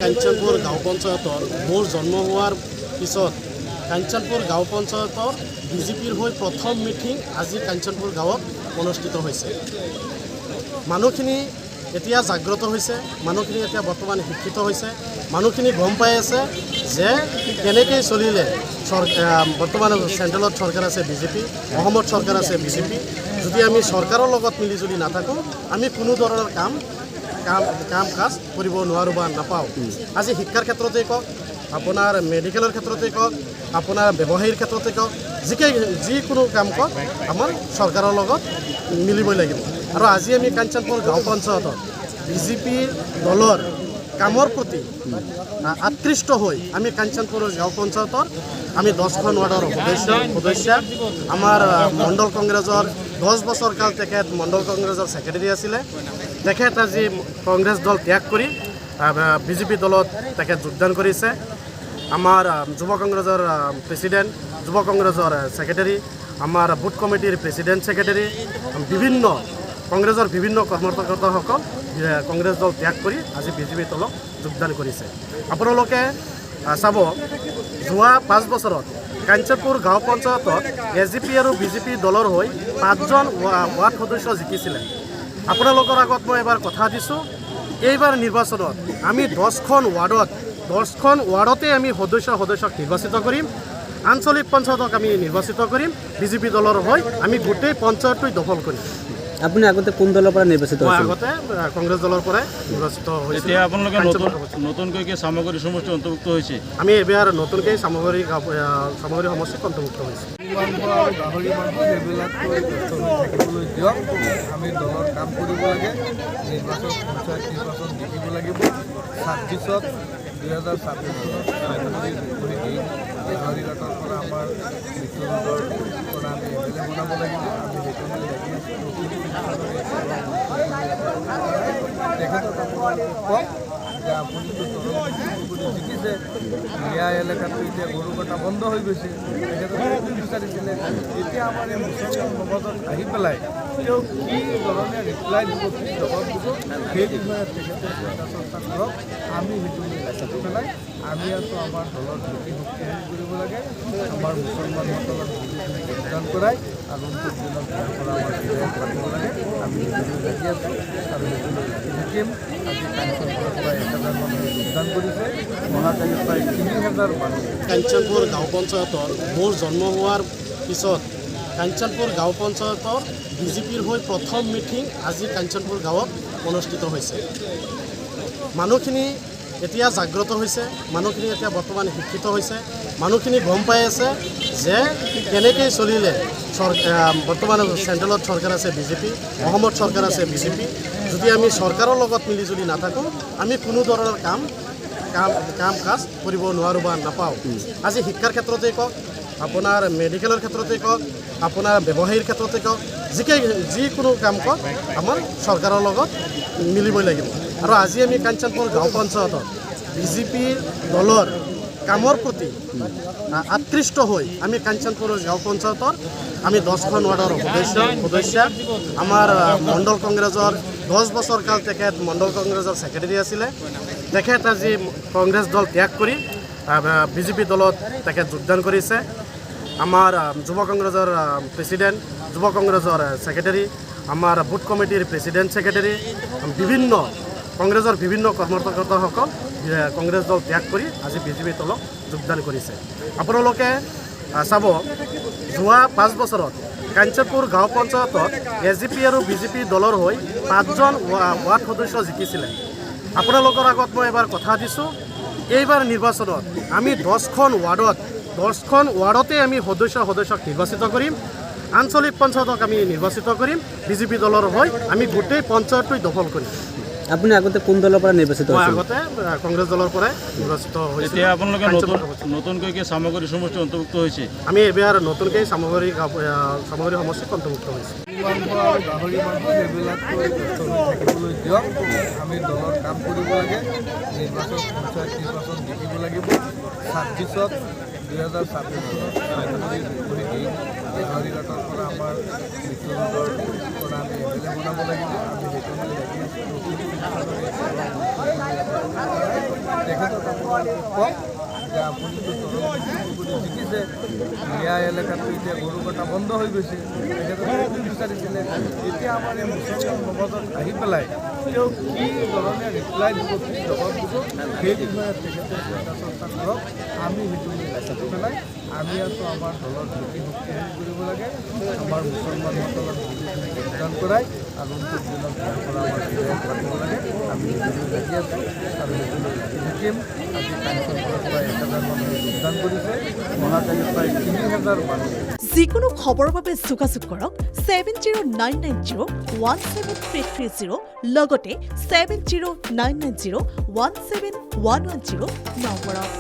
কাঞ্চনপুৰ গাঁও পঞ্চায়তৰ মোৰ জন্ম হোৱাৰ পিছত কাঞ্চনপুৰ গাঁও পঞ্চায়তৰ বিজেপিৰ হৈ প্ৰথম মিটিং আজি কাঞ্চনপুৰ গাঁৱত অনুষ্ঠিত হৈছে। মানুহখিনি এতিয়া জাগ্ৰত হৈছে, মানুহখিনি এতিয়া বৰ্তমান শিক্ষিত হৈছে, মানুহখিনি গম পাই আছে যে কেনেকৈ চলিলে বৰ্তমান চেণ্ট্ৰেলত চৰকাৰ আছে বিজেপি, অসমত চৰকাৰ আছে বিজেপি। যদি আমি চৰকাৰৰ লগত মিলিজুলি নাথাকোঁ, আমি কোনো ধৰণৰ কাম কাজ কৰিব নোৱাৰোঁ বা নাপাওঁ। আজি শিক্ষাৰ ক্ষেত্ৰতেই কওক, আপোনাৰ মেডিকেলৰ ক্ষেত্ৰতেই কওক, আপোনাৰ ব্যৱসায়ীৰ ক্ষেত্ৰতেই কওক, যিকোনো কাম কওক আমাৰ চৰকাৰৰ লগত মিলিবই লাগিব। আৰু আজি আমি কাঞ্চনপুৰ গাঁও পঞ্চায়তত বিজেপি দলৰ কামৰ প্ৰতি আকৃষ্ট হৈ আমি কাঞ্চনপুৰ গাঁও পঞ্চায়তৰ আমি 10খন ৱাৰ্ডৰ সদস্য আমাৰ মণ্ডল কংগ্ৰেছৰ 10 বছৰ কাল তেখেত মণ্ডল কংগ্ৰেছৰ ছেক্ৰেটাৰী আছিলে। তেখেত আজি কংগ্ৰেছ দল ত্যাগ কৰি বিজেপি দলত তেখেত যোগদান কৰিছে। আমাৰ যুৱ কংগ্ৰেছৰ প্ৰেচিডেণ্ট, যুৱ কংগ্ৰেছৰ ছেক্ৰেটাৰী, আমাৰ বুথ কমিটিৰ প্ৰেচিডেণ্ট ছেক্ৰেটাৰী, কংগ্ৰেছৰ বিভিন্ন কৰ্মকৰ্তাসকল কংগ্ৰেছ দল ত্যাগ কৰি আজি বিজেপি দলত যোগদান কৰিছে। আপোনালোকে চাব, যোৱা 5 বছৰত কাঞ্চনপুৰ গাঁও পঞ্চায়তত এজিপি আৰু বিজেপি দলৰ হৈ 5জন ৱাৰ্ড সদস্য জিকিছিলে। আপোনালোকৰ আগত মই এবাৰ কথা দিছোঁ, এইবাৰ নিৰ্বাচনত আমি 10খন ৱাৰ্ডতে আমি সদস্যক নিৰ্বাচিত কৰিম, আঞ্চলিক পঞ্চায়তক আমি নিৰ্বাচিত কৰিম, বিজেপি দলৰ হৈ আমি গোটেই পঞ্চায়তটোই দখল কৰিম। আপুনি আগতে কোন দলৰ পৰা নিৰ্বাচিত মই আগতে কংগ্ৰেছ দলৰ পৰাই নিৰ্বাচিত হৈছিল। এতিয়া আপোনালোকে নতুনকৈ সামগ্ৰী সমষ্টি অন্তৰ্ভুক্ত হৈছে? আমি এইবাৰ নতুনকৈ সামগ্ৰী সমষ্টিত অন্তৰ্ভুক্ত হৈছোঁ। গাহৰি মাংস সেইবিলাককৈ ব্যস্ত হৈ থাকিবলৈ দিয়ক। আমি দলৰ কাম কৰিব লাগে, পঞ্চায়ত নিৰ্বাচন জিকিব লাগিব। 26ত 2026 চনত গাহৰি ঘাটৰ পৰা আমাৰ মৃত্যুদণ্ডৰ পৰা আমি MLA বনাব লাগিব। আমি সেইটো লাগি তেখেতক আপোনালোকে কওক যে আপুনিতো জিকিছে, ন্যায় এলেকাটো এতিয়া গৰু কটা বন্ধ হৈ গৈছে। তেখেতক বিচাৰিছিলে, এতিয়া আমাৰ এই মুছলমান সমাজত আহি পেলাই তেওঁ কি ধৰণে ৰিপ্লাই দিব, কি জবাব দিব, সেই বিষয়ে তেখেতে চিন্তা চৰ্চা কৰক। আমি সেইটো ৰাখি পেলাই আমি আছোঁ আমাৰ দলৰ ভেটি শক্তিশালী কৰিব লাগে। আমাৰ মুছলমানসকলক যোগদান কৰাই আগন্তুক দিনত পৰা আমাৰ বিধায়ক পাতিব লাগে। আমি সেইটোলৈ লাগি আছোঁ আৰু সেইটোলৈ লাগি থাকিম। আজি কাঞ্চনপুৰৰ পৰা 1000 মানুহে যোগদান কৰিছে, মহাকালীৰ প্ৰায় 3000 মানুহ। কাঞ্চনপুৰ গাঁও পঞ্চায়তৰ মোৰ জন্ম হোৱাৰ পিছত কাঞ্চনপুৰ গাঁও পঞ্চায়তৰ বিজেপিৰ হৈ প্ৰথম মিটিং আজি কাঞ্চনপুৰ গাঁৱত অনুষ্ঠিত হৈছে। মানুহখিনি এতিয়া জাগ্ৰত হৈছে, মানুহখিনি এতিয়া বৰ্তমান শিক্ষিত হৈছে, মানুহখিনি গম পাই আছে যে কেনেকৈ চলিলে বৰ্তমান চেণ্ট্ৰেলত চৰকাৰ আছে বিজেপি, অসমত চৰকাৰ আছে বিজেপি। যদি আমি চৰকাৰৰ লগত মিলিজুলি নাথাকোঁ, আমি কোনো ধৰণৰ কাম কাজ কৰিব নোৱাৰোঁ বা নাপাওঁ। আজি শিক্ষাৰ ক্ষেত্ৰতেই কওক, আপোনাৰ মেডিকেলৰ ক্ষেত্ৰতেই কওক, আপোনাৰ ব্যৱসায়ীৰ ক্ষেত্ৰতেই কওক, যিকোনো কাম কওক আমাৰ চৰকাৰৰ লগত মিলিবই লাগিব। আৰু আজি আমি কাঞ্চনপুৰ গাঁও পঞ্চায়তত বিজেপি দলৰ কামৰ প্ৰতি আকৃষ্ট হৈ আমি কাঞ্চনপুৰ গাঁও পঞ্চায়তৰ আমি 10খন ৱাৰ্ডৰ সদস্য আমাৰ মণ্ডল কংগ্ৰেছৰ 10 বছৰ কাল তেখেত মণ্ডল কংগ্ৰেছৰ ছেক্ৰেটাৰী আছিলে। তেখেত আজি কংগ্ৰেছ দল ত্যাগ কৰি বিজেপি দলত তেখেত যোগদান কৰিছে। আমাৰ যুৱ কংগ্ৰেছৰ প্ৰেচিডেণ্ট, যুৱ কংগ্ৰেছৰ ছেক্ৰেটাৰী, আমাৰ বুথ কমিটিৰ প্ৰেচিডেণ্ট ছেক্ৰেটাৰী, কংগ্ৰেছৰ বিভিন্ন কৰ্মকৰ্তাসকল কংগ্ৰেছ দল ত্যাগ কৰি আজি বিজেপি দলত যোগদান কৰিছে। আপোনালোকে চাব, যোৱা 5 বছৰত কাঞ্চনপুৰ গাঁও পঞ্চায়তত এজিপি আৰু বিজেপি দলৰ হৈ 5জন ৱাৰ্ড সদস্য জিকিছিলে। আপোনালোকৰ আগত মই এবাৰ কথা দিছোঁ, এইবাৰ নিৰ্বাচনত আমি 10খন ৱাৰ্ডতে আমি সদস্যক নিৰ্বাচিত কৰিম, আঞ্চলিক পঞ্চায়তক আমি নিৰ্বাচিত কৰিম, বিজেপি দলৰ হৈ আমি গোটেই পঞ্চায়তটোই দখল কৰিম। আপুনি আগতে কোন দলৰ পৰা নিৰ্বাচিত মই হৈছিল? আগতে কংগ্ৰেছ দলৰ পৰাই নিৰ্বাচিত হৈছিল। এতিয়া আপোনালোকে নতুনকৈ সামগ্ৰী সমষ্টি অন্তৰ্ভুক্ত হৈছে? আমি এইবাৰ নতুনকৈ সামগ্ৰী সমষ্টিত অন্তৰ্ভুক্ত হৈছোঁ। মাংস আৰু গাহৰি মাংস সেইবিলাককৈ ব্যস্ত হৈ থাকিবলৈ দিয়ক। আমি দলৰ কাম কৰিব লাগে, পঞ্চায়ত নিৰ্বাচন জিকিব লাগিব। 26ত 2026 চনত গাহৰিঘাটৰ পৰা আমাৰ মৃত্যুৰ পৰা আমি এম এল এ বনাব লাগিব। আমি সেইটো লৈ লাগি আছোঁ। তেখেতক আপোনালোকে কওক যে আপুনিতো জিকিছে, মিয়া এলেকাটো এতিয়া গৰু কটা বন্ধ হৈ গৈছে। তেখেতে বিচাৰিছিলে, এতিয়া আমাৰ এই মুছলমান সমাজত আহি পেলাই তেওঁ কি ধৰণে ৰিপ্লাই দিব, কি জবাব দিব, সেই বিষয়ে তেখেতে চিন্তা চৰ্চা কৰক। আমি সেইটো লাগি পেলাই আমি আছোঁ আমাৰ দলৰ ভেটি শক্তিশালী কৰিব লাগে, আমাৰ মুছলমানসকলক যোগদান কৰাই আগন্তুক দিনত ইয়াৰ পৰা আমাৰ বিধায়ক পাতিব লাগে। আমি সেইটো লাগি আছোঁ আৰু সেইটো লাগি থাকিম। আজি কাঞ্চনপুৰৰ পৰা 1000 মানুহে যোগদান কৰিছে, মহাকালীৰ প্ৰায় 3000 মানুহ। যিকোনো খবৰৰ বাবে যোগাযোগ কৰক 7099017330 লগতে 7099017110 নম্বৰত।